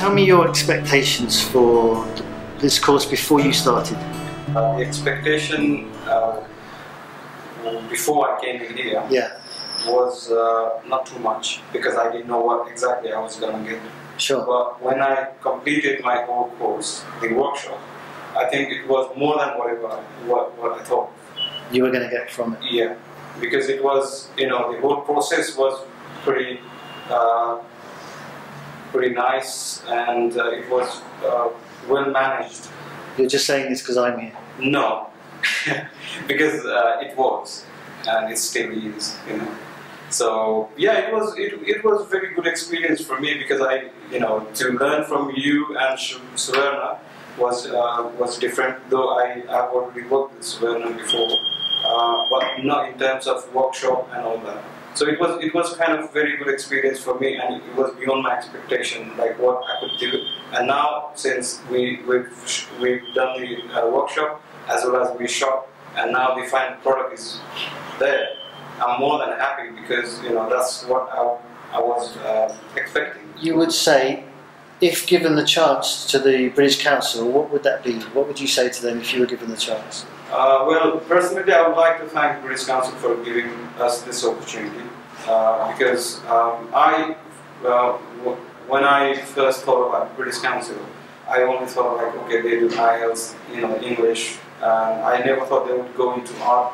tell me your expectations for this course before you started. The expectation before I came in here was not too much, because I didn't know what exactly I was going to get. Sure. But when I completed my whole course, the workshop, I think it was more than what I thought You were going to get from it. Yeah, because it was, the whole process was pretty nice, and it was well managed. You're just saying this because I'm here? No, because it was, and it still is, So yeah, it was a very good experience for me, because to learn from you and Subarna was different. Though I've already worked with Subarna before, but not in terms of workshop and all that. So it was kind of very good experience for me, and it was beyond my expectation, like what I could do. And now, since we've done the workshop as well as we shot, and now the final product is there, I'm more than happy, because that's what I was expecting. You would say, if given the chance to the British Council, what would that be? What would you say to them if you were given the chance? Well, personally, I would like to thank the British Council for giving us this opportunity, because when I first thought about British Council, I only thought like, okay, they do IELTS, English. I never thought they would go into art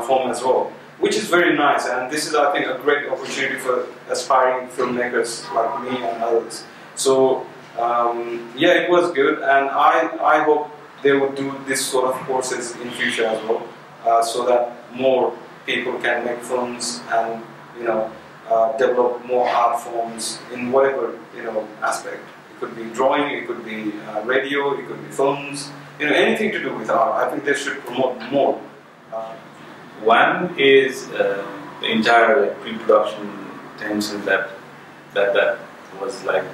form as well, which is very nice. And this is, I think, a great opportunity for aspiring filmmakers like me and others. So yeah, it was good, and I hope they would do this sort of courses in future as well, so that more people can make films and develop more art forms in whatever aspect. It could be drawing, it could be radio, it could be films, anything to do with art. I think they should promote more. One is the entire pre-production tension that was like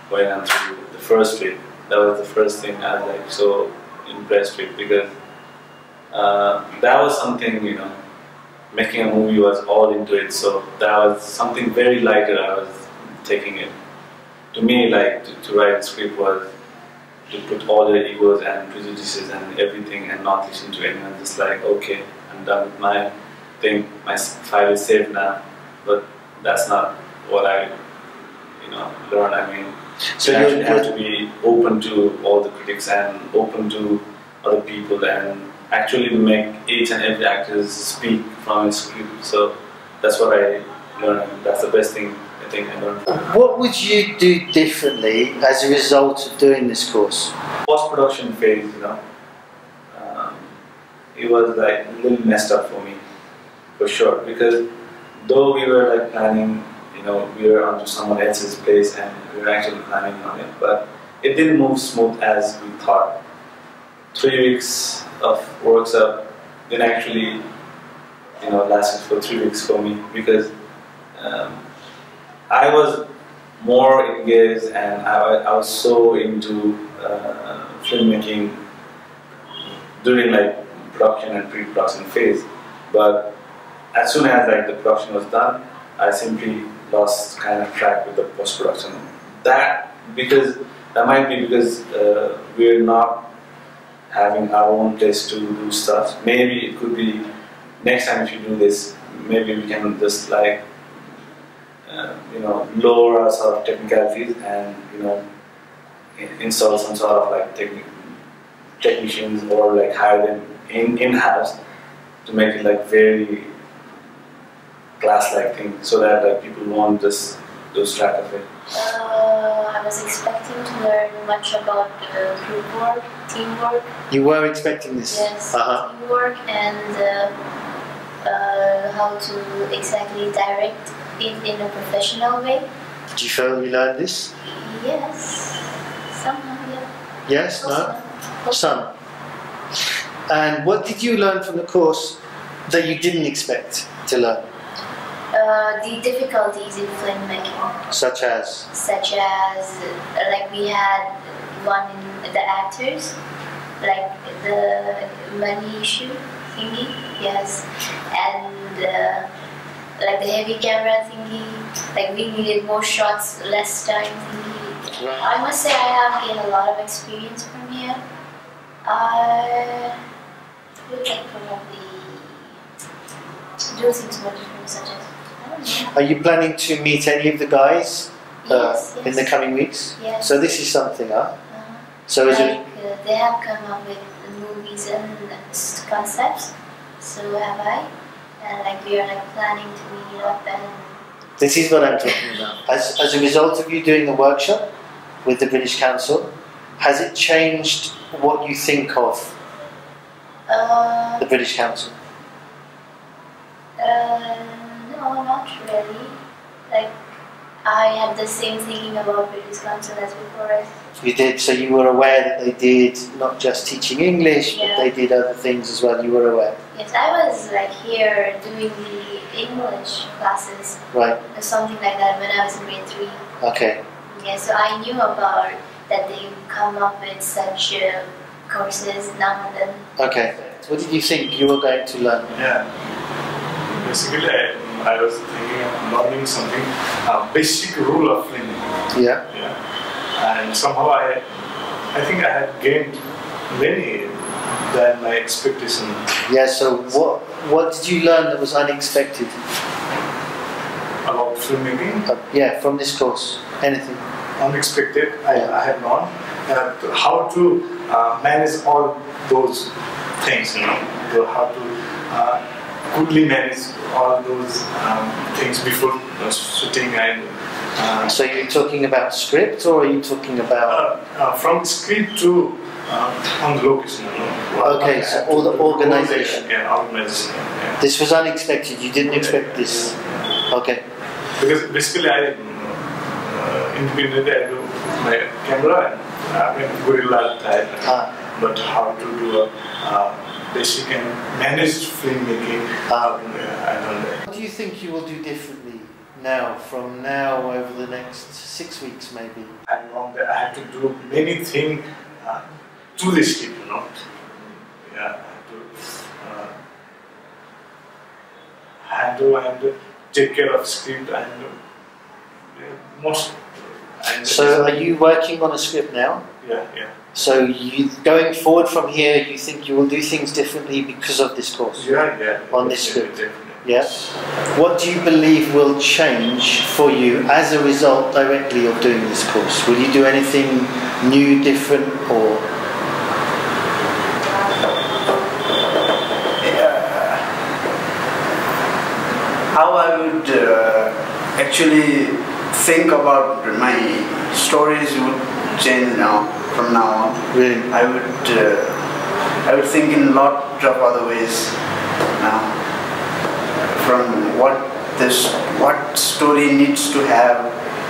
going on through the first week. That was the first thing I was like so impressed with, because that was something, making a movie was all into it, so that was something very lighter I was taking it. To me, like, to write a script was to put all the egos and prejudices and everything and not listen to anyone, just like, okay, I'm done with my thing, my file is saved now, but that's not what I, learned. I mean, so you actually have to be open to all the critics and open to other people, and actually make each and every actor speak from his script. So that's what I learned, and that's the best thing I think I learned. What would you do differently as a result of doing this course? Post-production phase, it was like a little messed up for me, for sure, because though we were like planning, we were onto someone else's place and we were actually planning on it, but it didn't move smooth as we thought. 3 weeks of workshop didn't actually, lasted for 3 weeks for me, because I was more engaged and I was so into filmmaking during like production and pre-production phase. But as soon as like the production was done, I simply lost kind of track with the post-production. That might be because we're not having our own place to do stuff. Maybe it could be next time if you do this, maybe we can just like lower our sort of technicalities and install some sort of like technicians, or like hire them in-house to make it like very class-like thing, so that like people won't just lose track of it. I was expecting to learn much about group work, teamwork. You were expecting this? Yes, teamwork, and how to exactly direct it in a professional way. Did you feel you learned this? Yes, somehow, yeah. Yes? No? Some. And what did you learn from the course that you didn't expect to learn? The difficulties in filmmaking. Such as? Such as, like we had one in the actors, like the money issue thingy, yes, and like the heavy camera thingy, like we needed more shots, less time thingy, I must say I have gained a lot of experience from here. I would like probably do things more different, such as, I don't know. Are you planning to meet any of the guys Yes, in the coming weeks? Yes. So this is something, huh? Uh-huh. So is it? They have come up with movies and concepts. So have I. And like we are like planning to meet up and. This is what I'm talking about. As a result of you doing the workshop with the British Council, has it changed what you think of the British Council? No, not really. Like, I had the same thinking about British Council as before. You did, so you were aware that they did not just teaching English, Yeah. but they did other things as well. You were aware, Yes, I was like here doing the English classes right? or something like that when I was in grade 3. Okay. Yeah, so I knew about that they come up with such courses now and then. Okay. What did you think you were going to learn? Yeah. Basically, I was thinking of learning something, basic rule of filming. Yeah. Yeah. And somehow I think I had gained many than my expectation. Yeah. So what did you learn that was unexpected? About filmmaking. Yeah, from this course, anything? Unexpected. I had learned how to manage all those things. You know, how to goodly manage all those things before shooting and. So you're talking about script, or are you talking about? From script to on the location. You know, Okay, so all the organization. Yeah, organization. Yeah. This was unexpected. You didn't expect this. Okay. Because basically I independently I do my camera and gorilla type. But how to do a basic and managed filmmaking, I don't know. What do you think you will do differently now, from now over the next 6 weeks maybe? And wrong that I have to do many things to the script, you know. Yeah, I have to handle and take care of script and most. And So are you working on a script now? Yeah, yeah. So you going forward from here, you think you will do things differently because of this course? Yeah. On this script? Definitely. Yes. What do you believe will change for you as a result directly of doing this course? Will you do anything new, different, or? How I would actually think about my stories would change now, from now on. Really? I would think in a lot of other ways now. From what story needs to have,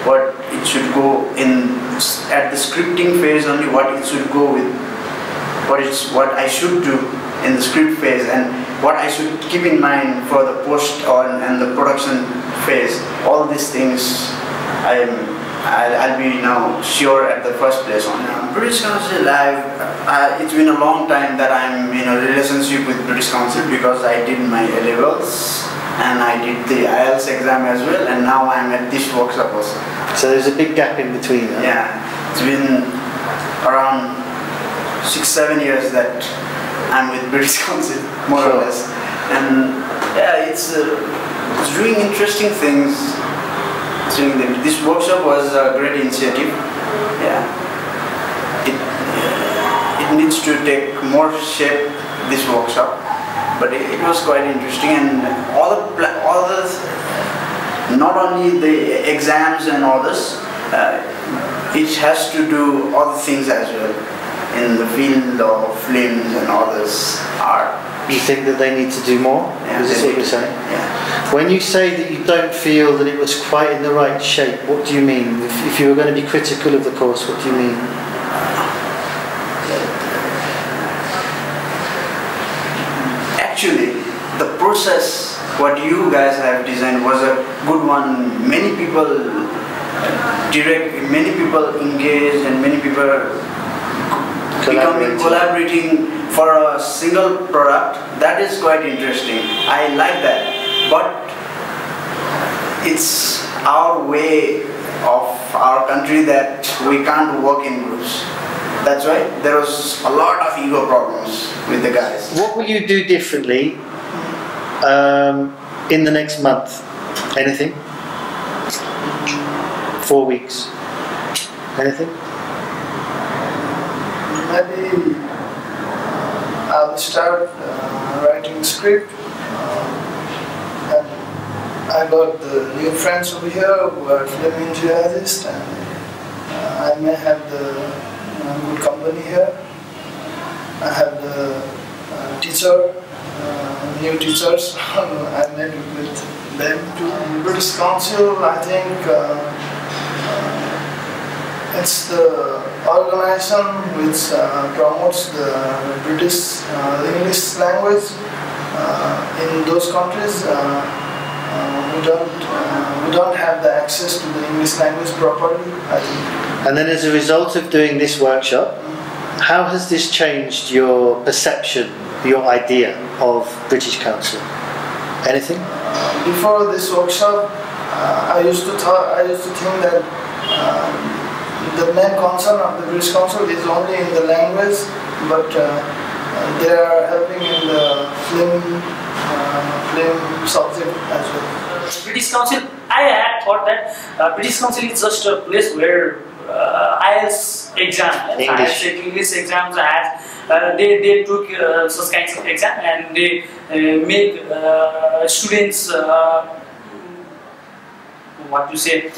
what it should go in at the scripting phase only, what it should go with, what I should do in the script phase, and what I should keep in mind for the post on and the production phase. All these things I'll be now sure at the first place on. British Council, it's been a long time that I'm in a relationship with British Council, because I did my A-levels and I did the IELTS exam as well, and now I'm at this workshop also. So there's a big gap in between. Huh? Yeah, it's been around 6-7 years that I'm with British Council, more or less. And yeah, it's doing interesting things. This workshop was a great initiative. Yeah, it needs to take more shape, this workshop, but it was quite interesting, and all the not only the exams and all this, it has to do other things as well in the field of films and all this art. You think that they need to do more? Yeah, Is this what you're saying? Yeah. When you say that you don't feel that it was quite in the right shape, what do you mean? If you were going to be critical of the course, what do you mean? Actually, the process, what you guys have designed, was a good one. Many people engaged, and many people collaborating for a single product. That is quite interesting. I like that. But it's our way of our country that we can't work in groups. That's why there was a lot of ego problems with the guys. What will you do differently in the next month? Anything? 4 weeks? Anything? Maybe I'll start writing script. And I got the new friends over here who are film enthusiasts, and I may have the good company here. I have the teacher, new teachers. I met with them too. British Council, I think it's the organization which promotes the British English language in those countries. We don't have the access to the English language properly, I think. And then as a result of doing this workshop, how has this changed your perception, your idea of British Council? Anything? Before this workshop, I used to think that the main concern of the British Council is only in the language, but they are helping in the film subject as well. British Council, I had thought that British Council is just a place where IELTS exam, English exams, they took such kinds of exam and they make students what to say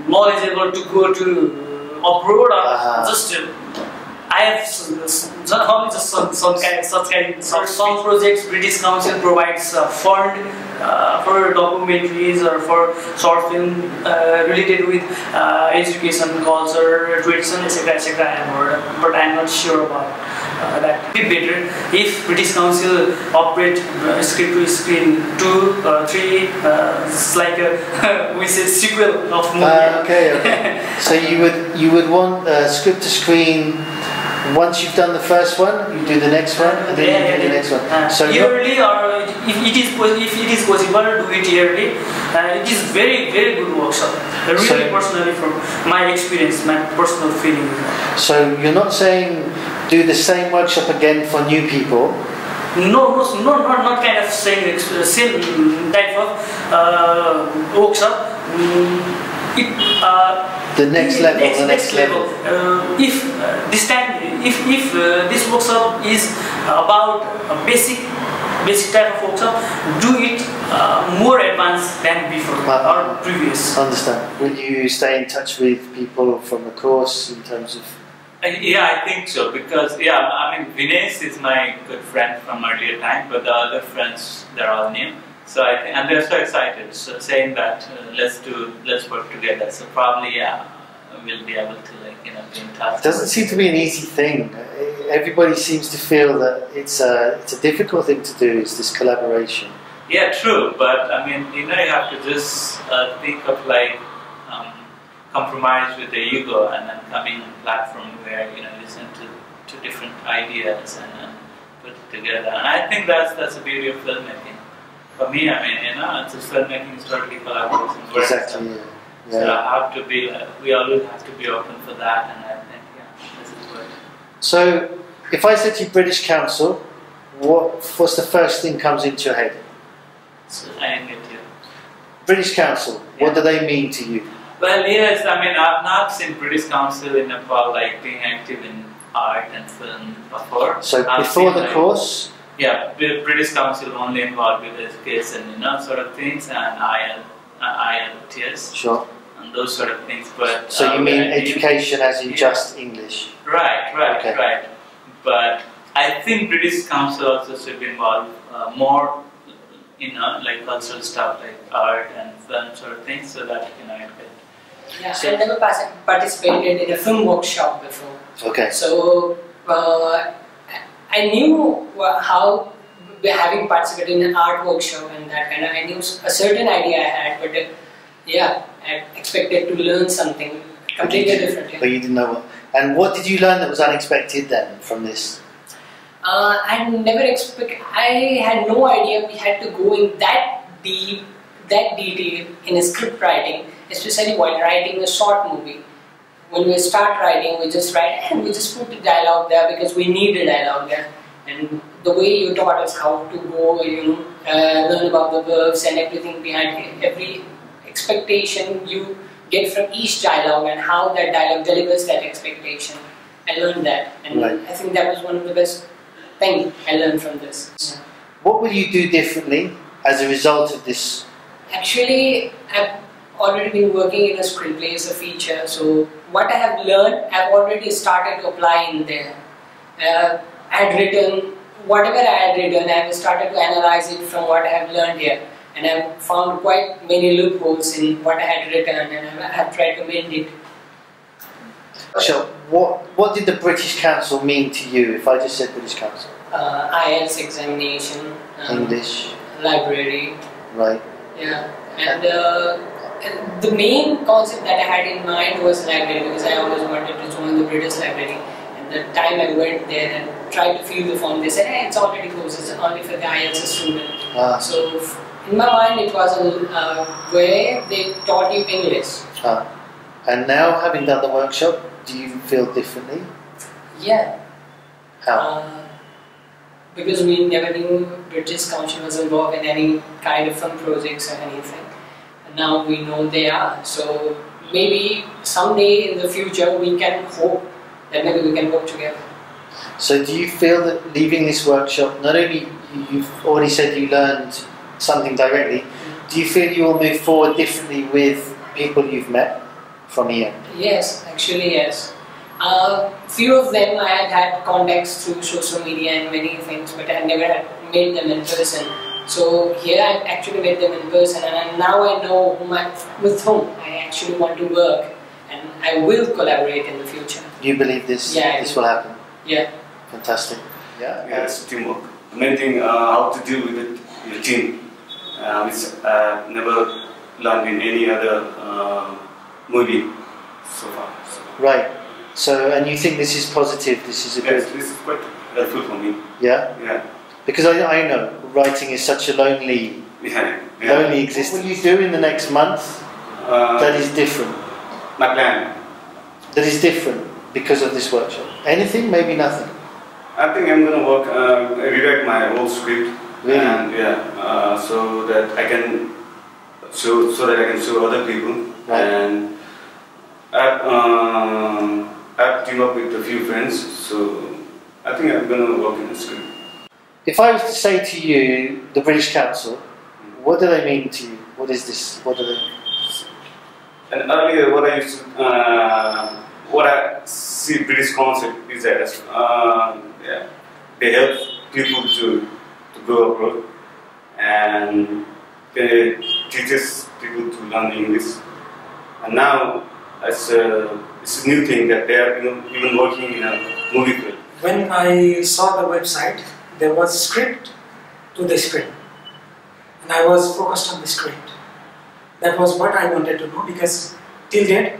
knowledgeable to go to abroad or just I have only just some projects. British Council provides fund for documentaries or for short film related with education, culture, tradition, etc. etc. I have heard, but I am not sure about that. It would be better if British Council operate script to screen 2 or 3. It's like a we say sequel of movie. Okay. So you would want script to screen. Once you've done the first one, you do the next one, and then you do the next one. So yearly, or if it is possible, do it yearly. It is very good workshop. Really, personally, from my experience, my personal feeling. So you're not saying do the same workshop again for new people? No, not kind of same type of workshop. The next level. If this time, if this workshop is about a basic type of workshop, do it more advanced than before or previous. Understand. Will you stay in touch with people from the course in terms of? Yeah, I think so, because I mean Vinesh is my good friend from earlier time, but the other friends, they're all new. So I think, and they're so excited, so saying that let's work together. So probably we'll be able to be in touch. It doesn't seem to be an easy thing. Everybody seems to feel that it's a difficult thing to do. Is this collaboration? Yeah, true. But I mean, you have to just think of compromise with the ego and then coming on a platform where listen to different ideas and put it together. And I think that's the beauty of filmmaking. For me, I mean, it's filmmaking is totally collaboration. Exactly. Yeah. So I have to be. We always have to be open for that, and I think this is good. So, if I said to you British Council, what's the first thing comes into your head? So I didn't get you. British Council. What do they mean to you? Well, yes. I mean, I've not seen British Council in Nepal being active in art and film before. So before the course. Yeah, British Council only involved with education, sort of things, and IELTS, sure, and those sort of things. But so you mean education as in just English? Right. But I think British Council also should be involved more, like cultural stuff, like art and film sort of things, so that it could. Yeah, so I never participated in a film workshop before. Okay. So. I knew how having participated in an art workshop and that kind of, I knew a certain idea I had, but I expected to learn something completely different. Yeah. But you didn't know what. And what did you learn that was unexpected then from this? I had no idea we had to go in that deep that detail in a script writing, especially while writing a short movie. When we start writing, we just write and we just put the dialogue there because we need the dialogue there. And the way you taught us how to go, learn about the verbs and everything behind it, every expectation you get from each dialogue and how that dialogue delivers that expectation. I learned that, and right. I think that was one of the best things I learned from this. What will you do differently as a result of this? Actually, I've already been working in a screenplay as a feature, so what I have learned, I've already started to apply in there. I had written, whatever I had written, I have started to analyze it from what I have learned here. And I've found quite many loopholes in what I had written, and I have tried to mend it. So, what did the British Council mean to you, if I just said British Council? IELTS examination. English. Library. Right. Yeah. And the main concept that I had in mind was library, because I always wanted to join the British Library. And the time I went there and tried to fill the form, they said, hey, it's already closed, it's only for the IELTS student. So in my mind it was where they taught you English. And now, having done the workshop, do you feel differently? Yeah. How? Because we never knew British Council was involved in any kind of film projects or anything. And now we know they are. So maybe someday in the future we can hope that maybe we can work together. So do you feel that leaving this workshop, not only you've already said you learned something directly, do you feel you will move forward differently with people you've met from here? Yes, actually yes. Few of them I had contacts through social media and many things, but I never had met them in person. So here I actually met them in person, and now I know with whom I actually want to work, and I will collaborate in the future. You believe this? Yeah, this will happen? Yeah. Fantastic. Yeah. Yeah, it's teamwork. The main thing, how to deal with your team, which never learned in any other movie so far. So. Right. So, and you think this is positive? This is a good. Yes, this is quite helpful for me. Yeah. Yeah. Because I know writing is such a lonely existence. What will you do in the next month that is different? My plan. That is different because of this workshop. Anything? Maybe nothing. I think I'm going to work, rewrite my whole script. Really? And so that I can show other people. Right. And I've teamed up with a few friends, so I think I'm going to work in the script. If I was to say to you, the British Council, what do they mean to you? What is this? What do they mean? And earlier, what I see British Council is as they help people to go abroad, and they teach people to learn English. And now it's a new thing that they are even working in a movie field. When I saw the website, there was a script to the script, and I was focused on the script. That was what I wanted to know, because till date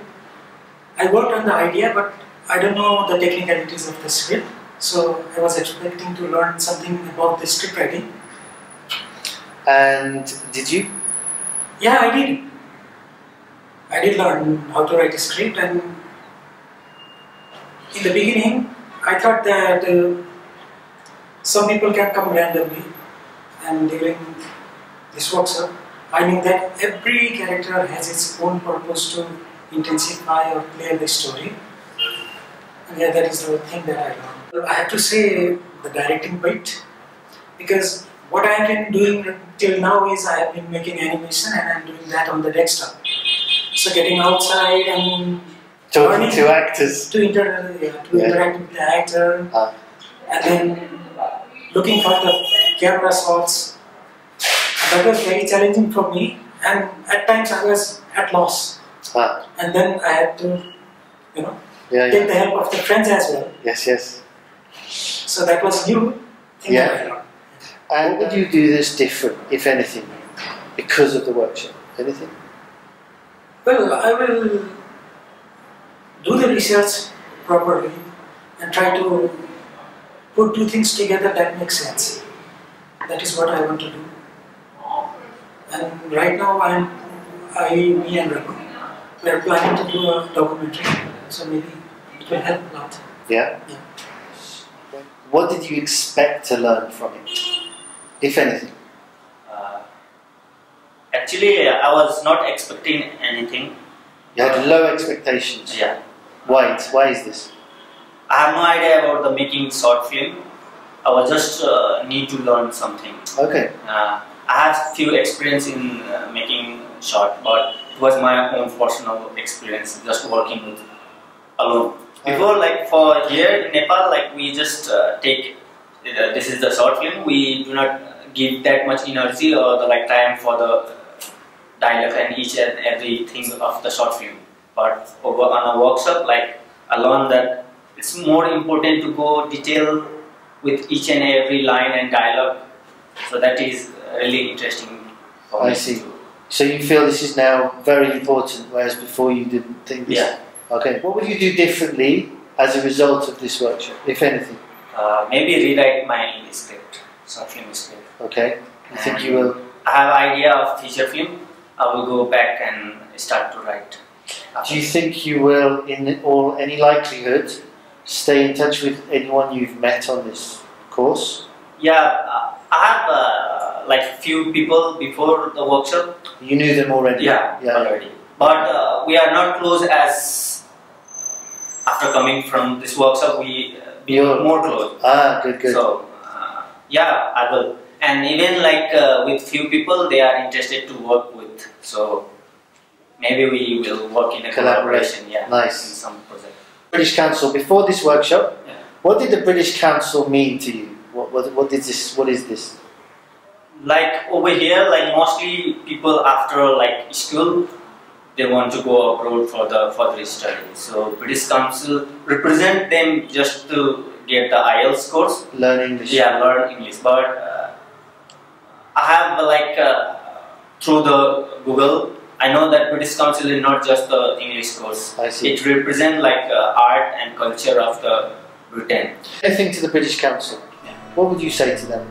I worked on the idea, but I don't know the technicalities of the script. So I was expecting to learn something about the script writing. And did you? Yeah, I did. I did learn how to write a script, and in the beginning I thought that some people can come randomly, and during this workshop I knew that every character has its own purpose to intensify or clear the story. And yeah, that is the thing that I learned. I have to say the directing bit, because what I have been doing till now is I have been making animation, and I am doing that on the desktop. So getting outside and talking to actors, to interact with the actor, and then looking for the camera shots. That was very challenging for me, and at times I was at loss. And then I had to, take the help of the friends as well. Yes, yes. So that was new thing that I learned. And what would you do that's different, if anything, because of the workshop? Anything? Well, I will do the research properly and try to put two things together that make sense. That is what I want to do. And right now me and Raghu, we are planning to do a documentary, so maybe it will help a lot. Yeah? What did you expect to learn from it, if anything? Actually, I was not expecting anything. You had low expectations? Yeah. Why is this? I have no idea about the making short film. I was just need to learn something. Okay. I have few experience in making short, but it was my own personal experience, just working with alone. Before, like for here in Nepal, like we just take this is the short film. We do not give that much energy or the like time for the dialogue and each and everything of the short film. But over on a workshop, like I learned that it's more important to go detail with each and every line and dialogue. So that is really interesting for me. I see. So you feel this is now very important, whereas before you didn't think this? Yeah. Okay. What would you do differently as a result of this workshop, if anything? Maybe rewrite my script, short film script. Okay. You think you will? I have idea of feature film. I will go back and start to write. Do you think you will, in any likelihood, stay in touch with anyone you've met on this course? Yeah, I have like few people before the workshop. You knew them already? Yeah, already. But we are not close as after coming from this workshop. We become more close. Ah, good. So yeah, I will. And even like with few people, they are interested to work with. So maybe we will work in a collaboration. Yeah, nice. In some project. British Council. Before this workshop, what did the British Council mean to you? What is this? What is this? Like over here, like mostly people after like school, they want to go abroad for the further study. So British Council represent them just to get the IELTS course. Learn English. Yeah, learn English. But I have like through the Google, I know that British Council is not just the English course. I see. It represents like art and culture of the Britain. Anything to the British Council? Yeah. What would you say to them?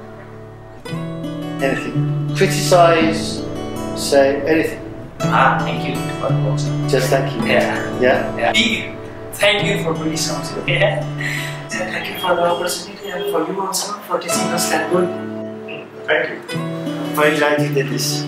Anything? Criticise? Say anything? Thank you for the workshop. Just thank you. Yeah. Thank you for British Council. Yeah. Thank you for the opportunity and for you also for teaching us that good. Thank you. I'm very glad you did this.